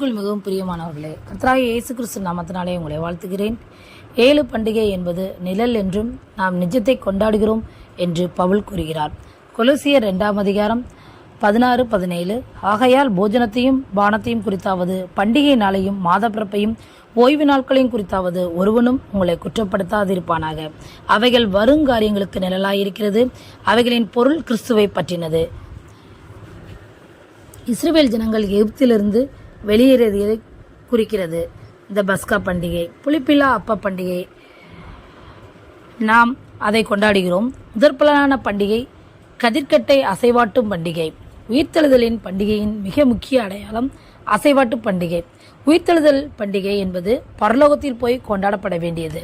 கிறிஸ்துக்குள் மிகவும் பிரியமானவர்களே, கர்த்தராகிய இயேசு கிறிஸ்து நாமத்தினாலே உங்களை வாழ்த்துகிறேன். 7 பண்டிகை என்பது நிழல் என்றும் நாம் நிஜத்தை கொண்டாடுகிறோம் என்று பவுல் கூறுகிறார். கொலோசியர் 2 அதிகாரம் 16-17. ஆகையால் போஜனத்தையும் பானத்தையும் குறித்தாவது, பண்டிகை நாளையும் மாதப்பிறப்பையும் ஓய்வு நாட்களையும் குறித்தாவது ஒருவனும் உங்களை குற்றப்படுத்தாதிருப்பானாக. அவைகள் வருங்காரியங்களுக்கு நிழலாயிருக்கிறது, அவைகளின் பொருள் கிறிஸ்துவை பற்றினது. இஸ்ரவேல் ஜனங்கள் எகிப்திலிருந்து வெளியேறியதை குறிக்கிறது இந்த பஸ்கா பண்டிகை. புளிப்பில்லா அப்ப பண்டிகை நாம் அதை கொண்டாடுகிறோம். முதற்பலனான பண்டிகை கதிர்க்கட்டை அசைவாட்டும் பண்டிகை. உயிர்த்தெழுதலின் பண்டிகையின் மிக முக்கிய அடையாளம் அசைவாட்டு பண்டிகை. உயிர்த்தெழுதல் பண்டிகை என்பது பரலோகத்தில் போய் கொண்டாடப்பட வேண்டியது.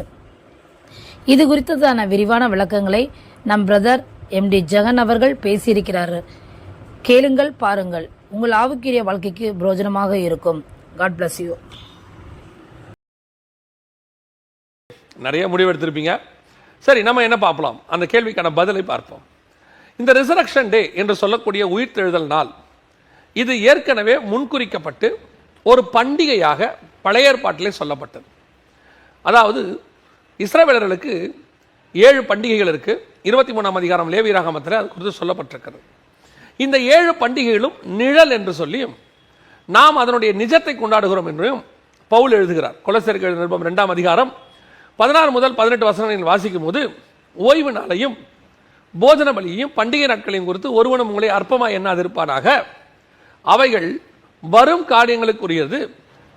இது குறித்ததான விரிவான விளக்கங்களை நம் பிரதர் MD ஜெகன் அவர்கள் பேசியிருக்கிறார். கேளுங்கள், பாருங்கள். உங்கள் ஆவிக்குரிய வாழ்க்கைக்கு பிரயோஜனமாக இருக்கும். God bless you. நிறைய முடிவெடுத்திருப்பீங்க. சரி, நம்ம என்ன பார்ப்போம், அந்த கேள்விக்கான பதிலை பார்ப்போம். இந்த ரிசரக்ஷன் டே என்று சொல்லக்கூடிய உயிர்த்தெழுதல் நாள், இது ஏற்கனவே முன்குறிக்கப்பட்டு ஒரு பண்டிகையாக பழைய ஏற்பாட்டிலே சொல்லப்பட்டது. அதாவது இஸ்ரவேலர்களுக்கு 7 பண்டிகைகள் இருக்கு. 23 அதிகாரம் லேவியராகமத்தில் அது குறித்து சொல்லப்பட்டிருக்கிறது. இந்த 7 பண்டிகைகளும் நிழல் என்று சொல்லியும் நாம் அதனுடைய நிஜத்தை கொண்டாடுகிறோம் என்றும் பவுல் எழுதுகிறார். கொலோசியருக்கு எழுதின நிருபம் 2 அதிகாரம் 16 முதல் 18 வசனங்களில் வாசிக்கும் போது, ஓய்வு நாளையும் போஜன பலியையும் பண்டிகை நாட்களையும் குறித்து ஒருவனும் உங்களை அற்பமாய் எண்ணாதிருப்பானாக. அவைகள் வரும் காரியங்களுக்குரியது,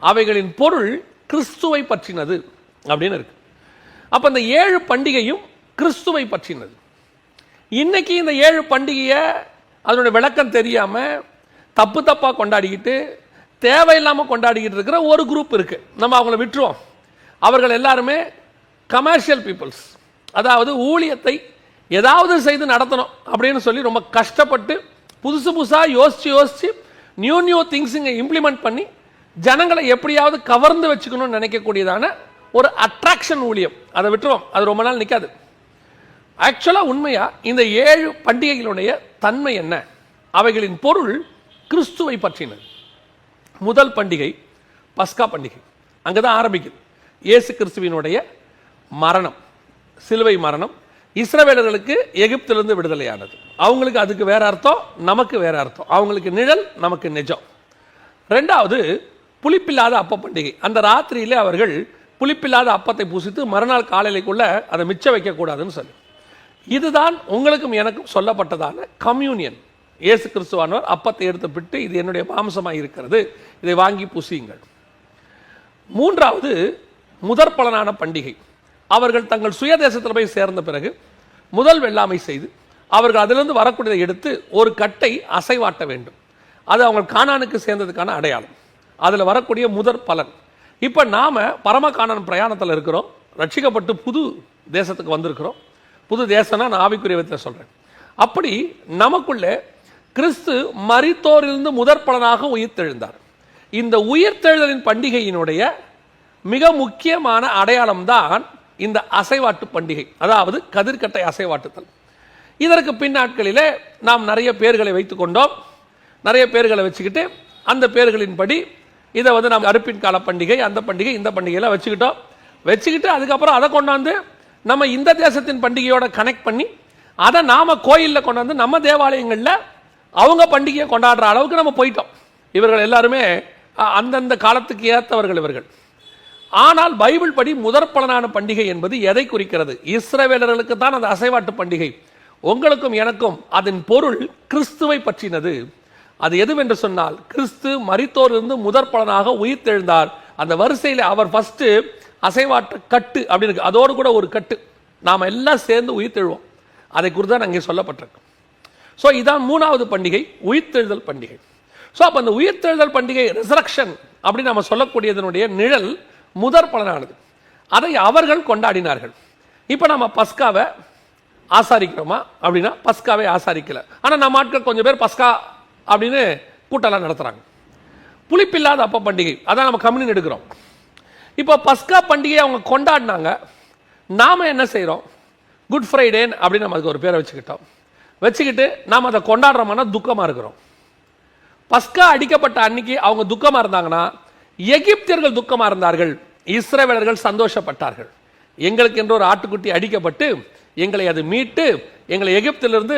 அவைகளின் பொருள் கிறிஸ்துவை பற்றினது அப்படின்னு இருக்கு. அப்ப இந்த 7 பண்டிகையும் கிறிஸ்துவை பற்றினது. இன்னைக்கு இந்த 7 பண்டிகையை அதனுடைய விளக்கம் தெரியாம தப்பா கொண்டாடிக்கிட்டு தேவையில்லாமல் கொண்டாடிக்கிட்டு இருக்கிற ஒரு குரூப் இருக்கு. நம்ம அவங்கள விட்டுருவோம். அவர்கள் எல்லாருமே கமர்ஷியல் பீப்புள்ஸ். அதாவது ஊழியத்தை ஏதாவது செய்து நடத்தணும் அப்படின்னு சொல்லி ரொம்ப கஷ்டப்பட்டு புதுசாக யோசிச்சு நியூ திங்ஸ் இங்கே இம்ப்ளிமெண்ட் பண்ணி ஜனங்களை எப்படியாவது கவர்ந்து வச்சுக்கணும்னு நினைக்கக்கூடியதான ஒரு அட்ராக்ஷன் ஊழியம். அதை விட்டுருவோம், அது ரொம்ப நாள் நிற்காது. ஆக்சுவலாக உண்மையா இந்த 7 பண்டிகைகளுடைய தன்மை என்ன? அவைகளின் பொருள் கிறிஸ்துவை பற்றினது. முதல் பண்டிகை பஸ்கா பண்டிகை. அங்கதான் ஆரம்பிக்குது இயேசு கிறிஸ்துவினுடைய மரணம், சிலுவை மரணம். இஸ்ரவேலர்களுக்கு எகிப்திலிருந்து விடுதலையானது. அவங்களுக்கு அதுக்கு வேற அர்த்தம், நமக்கு வேற அர்த்தம். அவங்களுக்கு நிழல், நமக்கு நிஜம். 2வது புளிப்பில்லாத அப்ப பண்டிகை. அந்த ராத்திரியிலே அவர்கள் புளிப்பில்லாத அப்பத்தை பூசித்து மறுநாள் காலையிலேக்குள்ள அதை மிச்சம் வைக்கக்கூடாதுன்னு சொல்லி, இதுதான் உங்களுக்கும் எனக்கும் சொல்லப்பட்டதான கம்யூனியன். இயேசு கிறிஸ்துவானவர் அப்பத்தை எடுத்து பிட்டு, இது என்னுடைய மாம்சமாக இருக்கிறது, இதை வாங்கி புசியுங்கள். 3வது முதற்பலனான பண்டிகை. அவர்கள் தங்கள் சுயதேசத்தில் போய் சேர்ந்த பிறகு முதல் வெள்ளாமை செய்து அவர்கள் அதிலிருந்து வரக்கூடியதை எடுத்து ஒரு கட்டை அசைவாட்ட வேண்டும். அது அவங்க கானானுக்கு சேர்ந்ததுக்கான அடையாளம். அதில் வரக்கூடிய முதற் பலன். இப்போ நாம பரம கானான் பிரயாணத்தில் இருக்கிறோம். ரட்சிக்கப்பட்டு புது தேசத்துக்கு வந்திருக்கிறோம். புது தேசம்னா நான் ஆவிக்குரிய விதத்தில் சொல்றேன். அப்படி நமக்குள்ளே கிறிஸ்து மரித்தோரிலிருந்து முதற் பலனாக உயிர்த்தெழுந்தார். இந்த உயிர்த்தெழுதலின் பண்டிகையினுடைய மிக முக்கியமான அடையாளம் தான் இந்த அசைவாட்டு பண்டிகை, அதாவது கதிர்கட்டை அசைவாட்டுதல். இதற்கு பின்னாட்களிலே நாம் நிறைய பேர்களை வைத்துக் கொண்டோம். நிறைய பேர்களை வச்சுக்கிட்டு அந்த பேர்களின்படி இதை நாம் அறுப்பின் கால பண்டிகை, அந்த பண்டிகை, இந்த பண்டிகையெல்லாம் வச்சுக்கிட்டு அதுக்கப்புறம் அதை கொண்டாந்து நம்ம இந்த தேசத்தின் பண்டிகையோட கனெக்ட் பண்ணி அதை நாம கோயிலில் கொண்டாந்து நம்ம தேவாலயங்களில் அவங்க பண்டிகையை கொண்டாடுற அளவுக்கு நம்ம போயிட்டோம். இவர்கள் எல்லாருமே அந்தந்த காலத்துக்கு ஏற்றவர்கள் இவர்கள். ஆனால் பைபிள் படி முதற்பலனான பண்டிகை என்பது எதை குறிக்கிறது? இஸ்ரவேலர்களுக்கு தான் அந்த அசைவாட்டு பண்டிகை. உங்களுக்கும் எனக்கும் அதன் பொருள் கிறிஸ்துவை பற்றினது. அது எதுவென்று சொன்னால், கிறிஸ்து மரித்தோரிலிருந்து முதற்பலனாக உயிர்த்தெழுந்தார். அந்த வரிசையில் அவர் ஃபர்ஸ்ட் அசைவாட்டு கட்டு அப்படின்னு, அதோடு கூட ஒரு கட்டு, நாம் எல்லாம் சேர்ந்து உயிர்த்தெழுவோம். அதை குறித்து தான் அங்கே சொல்லப்பட்டிருக்கு. ஸோ இதான் 3வது பண்டிகை, உயிர்த்தெழுதல் பண்டிகை. ஸோ அப்போ அந்த உயிர்த்தெழுதல் பண்டிகை ரிசரக்ஷன் அப்படின்னு நம்ம சொல்லக்கூடியதனுடைய நிழல் முதற் பலனானது. அதை அவர்கள் கொண்டாடினார்கள். இப்போ நம்ம பஸ்காவை ஆசாரிக்கிறோமா அப்படின்னா பஸ்காவை ஆசாரிக்கல. ஆனால் நம்ம ஆட்கள் கொஞ்சம் பேர் பஸ்கா அப்படின்னு கூட்டம்லாம் நடத்துறாங்க. புளிப்பில்லாத அப்ப பண்டிகை, அதான் நம்ம கம்யூனியன் எடுக்கிறோம். இப்போ பஸ்கா பண்டிகையை அவங்க கொண்டாடினாங்க. நாம என்ன செய்யறோம்? குட் ஃப்ரைடே அப்படின்னு நம்ம அதுக்கு ஒரு பேரை வச்சுக்கிட்டு நாம் அதை கொண்டாடுறோம்னா துக்கமாக இருக்கிறோம். பஸ்கா அடிக்கப்பட்ட அன்னைக்கு அவங்க துக்கமாக இருந்தாங்கன்னா எகிப்தியர்கள் துக்கமா இருந்தார்கள், இஸ்ரவேலர்கள் சந்தோஷப்பட்டார்கள். எங்களுக்கு என்று ஒரு ஆட்டுக்குட்டி அடிக்கப்பட்டு எங்களை அது மீட்டு எங்களை எகிப்திலிருந்து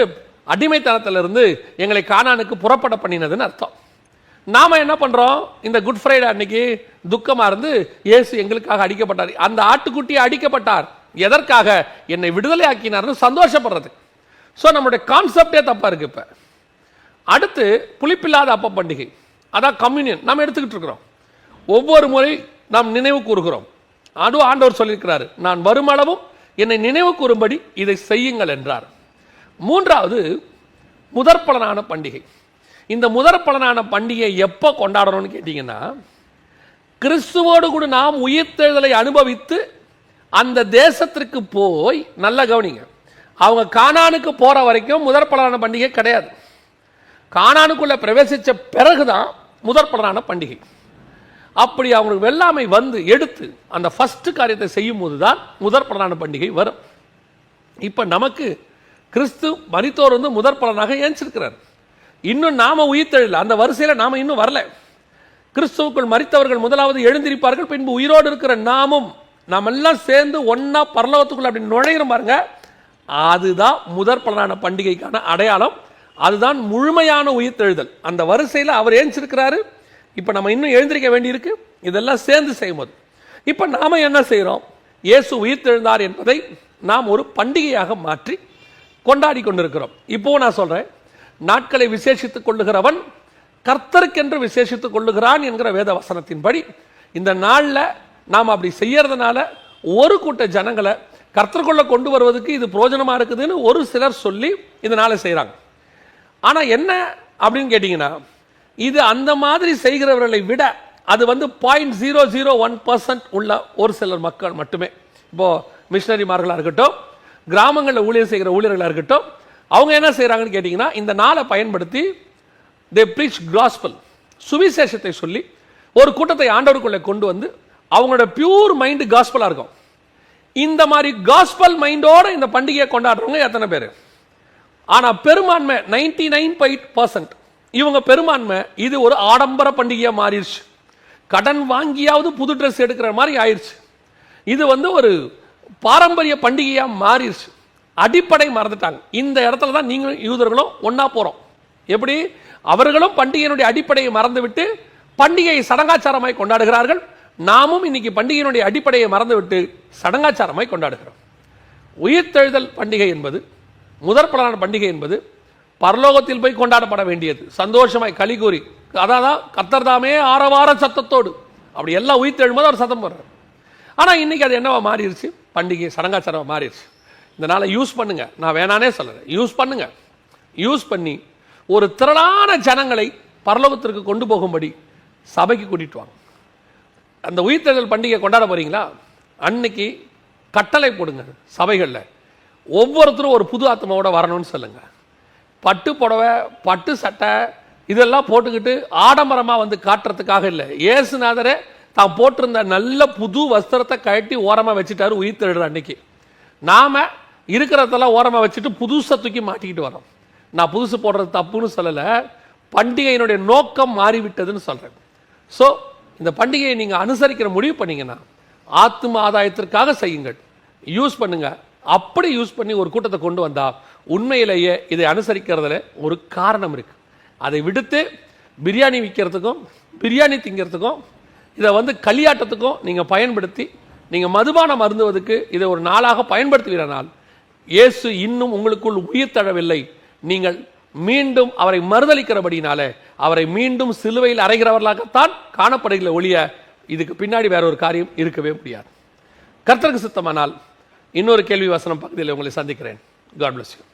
அடிமைத்தனத்திலிருந்து எங்களை கானானுக்கு புறப்பட பண்ணினதுன்னு அர்த்தம். நாம என்ன பண்றோம்? இந்த குட் ஃப்ரைடே அன்னைக்கு துக்கமா இருந்து இயேசு எங்களுக்காக அடிக்கப்பட்டார், அந்த ஆட்டுக்குட்டியை அடிக்கப்பட்டார், எதற்காக? என்னை விடுதலை ஆக்கினார்னு சந்தோஷப்படுறது. ஸோ நம்மளுடைய கான்செப்டே தப்பா இருக்கு. இப்ப அடுத்து புளிப்பில்லாத அப்ப பண்டிகை, அதான் கம்யூனியன் நாம் எடுத்துக்கிட்டு இருக்கிறோம். ஒவ்வொரு முறை நாம் நினைவு கூறுகிறோம். அதுவும் ஆண்டவர் சொல்லியிருக்கிறாரு, நான் வருமளவும் என்னை நினைவு கூறும்படி இதை செய்யுங்கள் என்றார். மூன்றாவது முதற்பலனான பண்டிகை. இந்த முதற்பலனான பண்டிகை எப்போ கொண்டாடணும்னு கேட்டீங்கன்னா, கிறிஸ்துவோடு கூட நாம் உயிர்த்தெழுதலை அனுபவித்து அந்த தேசத்திற்கு போய், நல்ல கவனிங்க, அவங்க கானானுக்கு போற வரைக்கும் முதற்பலனான பண்டிகை கிடையாது. கானானுக்குள்ள பிரவேசிச்ச பிறகுதான் முதற்பலனான பண்டிகை. அப்படி அவங்களுக்கு வெள்ளாமை வந்து எடுத்து அந்த ஃபர்ஸ்ட் காரியத்தை செய்யும் போதுதான் முதற்பலனான பண்டிகை வரும். இப்ப நமக்கு கிறிஸ்து மரித்தோர் வந்து முதற்பலனாக ஏஞ்சிருக்கிறார். இன்னும் நாம உயிர்த்தெழல, அந்த வரிசையில நாம இன்னும் வரல. கிறிஸ்துவுக்குள் மரித்தவர்கள் முதலாவது எழுந்திருப்பார்கள், பின்பு உயிரோடு இருக்கிற நாமும் நாம் எல்லாம் சேர்ந்து ஒன்னா பரலோகத்துக்குள்ள அப்படி நுழையிறோம் பாருங்க. அதுதான் முதற்பலனான பண்டிகைக்கான அடையாளம். அதுதான் முழுமையான உயிர்த்தெழுதல். அந்த வரிசையில் அவர் ஏஞ்சிருக்கிறாரு. இப்ப நம்ம இன்னும் எழுந்திருக்க வேண்டியிருக்கு. இதெல்லாம் சேர்ந்து செய்யும்போது இப்ப நாம என்ன செய்யறோம்? இயேசு உயிர்த்தெழுந்தார் என்பதை நாம் ஒரு பண்டிகையாக மாற்றி கொண்டாடி கொண்டிருக்கிறோம். இப்போ நான் சொல்றேன், நாட்களை விசேஷித்துக் கொள்ளுகிறவன் கர்த்தருக்கென்று விசேஷித்துக் கொள்ளுகிறான் என்கிற வேத வசனத்தின்படி இந்த நாள்ல நாம் அப்படி செய்யறதுனால ஒரு கூட்ட ஜனங்களை கர்த்தருக்குள்ள கொண்டு வருவதற்கு இது பிரயோஜனமா இருக்குதுன்னு ஒரு சிலர் சொல்லி இதனால செய்யறாங்க. ஆனா என்ன அப்படின்னு கேட்டீங்கன்னா, இது அந்த மாதிரி செய்கிறவர்களை விட அது வந்து 0.001% உள்ள ஒரு சிலர் மக்கள் மட்டுமே. இப்போ மிஷனரிமார்களா இருக்கட்டும், கிராமங்களில் ஊழியர் செய்கிற ஊழியர்களா இருக்கட்டும், அவங்க என்ன செய்யறாங்கன்னு கேட்டீங்கன்னா, இந்த நாளை பயன்படுத்தி they preach gospel, சுவிசேஷத்தை சொல்லி ஒரு கூட்டத்தை ஆண்டவருக்குள்ளே கொண்டு வந்து அவங்களோட பியூர் மைண்ட் காஸ்பலா இருக்கும். இந்த மாதிரி காஸ்பல் மைண்டோட இந்த பண்டிகையை கொண்டாடுறவங்க எத்தனை பேர்? ஆனா பெரும்பான்மை 99% இவங்க பெரும்பான்மை இது ஒரு ஆடம்பர பண்டிகையா மாறிடுச்சு. கடன் வாங்கியாவது புது ட்ரெஸ் எடுக்கிற மாதிரி ஆயிடுச்சு. இது வந்து ஒரு பாரம்பரிய பண்டிகையா மாறிடுச்சு. அடிப்படை மறந்துட்டாங்க. இந்த இடத்துல தான் நீங்களும் யூதர்களும் ஒன்னா போறோம். எப்படி? அவர்களும் பண்டிகையினுடைய அடிப்படையை மறந்துவிட்டு பண்டிகையை சடங்காச்சாரமாய் கொண்டாடுகிறார்கள். நாமும் இன்னைக்கு பண்டிகையினுடைய அடிப்படையை மறந்துவிட்டு சடங்காச்சாரமாய் கொண்டாடுகிறோம். உயிர்த்தெழுதல் பண்டிகை என்பது, முதற்பலனான பண்டிகை என்பது பரலோகத்தில் போய் கொண்டாடப்பட வேண்டியது. சந்தோஷமாய் களி கூறி, அதான் கர்த்தர் தாமே ஆரவார சத்தத்தோடு அப்படி எல்லாம் உயிர்த்தெழும்போது அவர் சத்தம் போடுறார். ஆனா இன்னைக்கு அது என்னவா மாறிடுச்சு? பண்டிகை சடங்காச்சாரமா மாறிடுச்சு. இந்த நாளை யூஸ் பண்ணுங்க, நான் வேணானே சொல்றேன், யூஸ் பண்ணுங்க. யூஸ் பண்ணி ஒரு திரளான ஜனங்களை பரலோகத்திற்கு கொண்டு போகும்படி சபைக்கு கூட்டிட்டு வாங்க. அந்த உயிர்த்தெழுதல் பண்டிகை கொண்டாட போறீங்களா? அன்னைக்கு கட்டளை போடுங்க சபைகளில், ஒவ்வொருத்தரும் ஒரு புது ஆத்மாவோட வரணும்னு சொல்லுங்க. பட்டு புடவை, பட்டு சட்டை இதெல்லாம் போட்டுக்கிட்டு ஆடம்பரமாக வந்து காட்டுறதுக்காக இல்லை. இயேசுநாதரே தான் போட்டிருந்த நல்ல புது வஸ்திரத்தை கழட்டி ஓரமாக வச்சுட்டாரு உயிர்த்தெழுற அன்னைக்கு. நாம இருக்கிறதெல்லாம் ஓரமாக வச்சுட்டு புதுசை தூக்கி மாட்டிக்கிட்டு வரோம். நான் புதுசு போடுறது தப்புன்னு சொல்லலை, பண்டிகையினுடைய நோக்கம் மாறிவிட்டதுன்னு சொல்றேன். ஸோ இந்த பண்டிகையை நீங்க அனுசரிக்கிற முடிவு பண்ணீங்கன்னா ஆத்ம ஆதாயத்திற்காக செய்யுங்கள், யூஸ் பண்ணுங்க. அப்படி யூஸ் பண்ணி ஒரு கூட்டத்தை கொண்டு வந்தா உண்மையிலேயே இதை அனுசரிக்கிறதுல ஒரு காரணம் இருக்கு. அதை விடுத்து பிரியாணி விற்கிறதுக்கும் பிரியாணி திங்கிறதுக்கும் இதை வந்து களியாட்டத்துக்கும் நீங்க பயன்படுத்தி நீங்க மதுபானம் அருந்துவதற்கு இதை ஒரு நாளாக பயன்படுத்துவீரானால் இயேசு இன்னும் உங்களுக்குள் உயிர் தழவில்லை. நீங்கள் மீண்டும் அவரை மறுதளிக்கிறபடினாலே அவரை மீண்டும் சிலுவையில் அறைகிறவர்களாகத்தான் காணப்படுகிற ஒழிய இதுக்கு பின்னாடி வேற ஒரு காரியம் இருக்கவே முடியாது. கர்த்தருக்கு சித்தமானால் இன்னொரு கேள்வி வசனம் பகுதியில் உங்களை சந்திக்கிறேன். God bless you.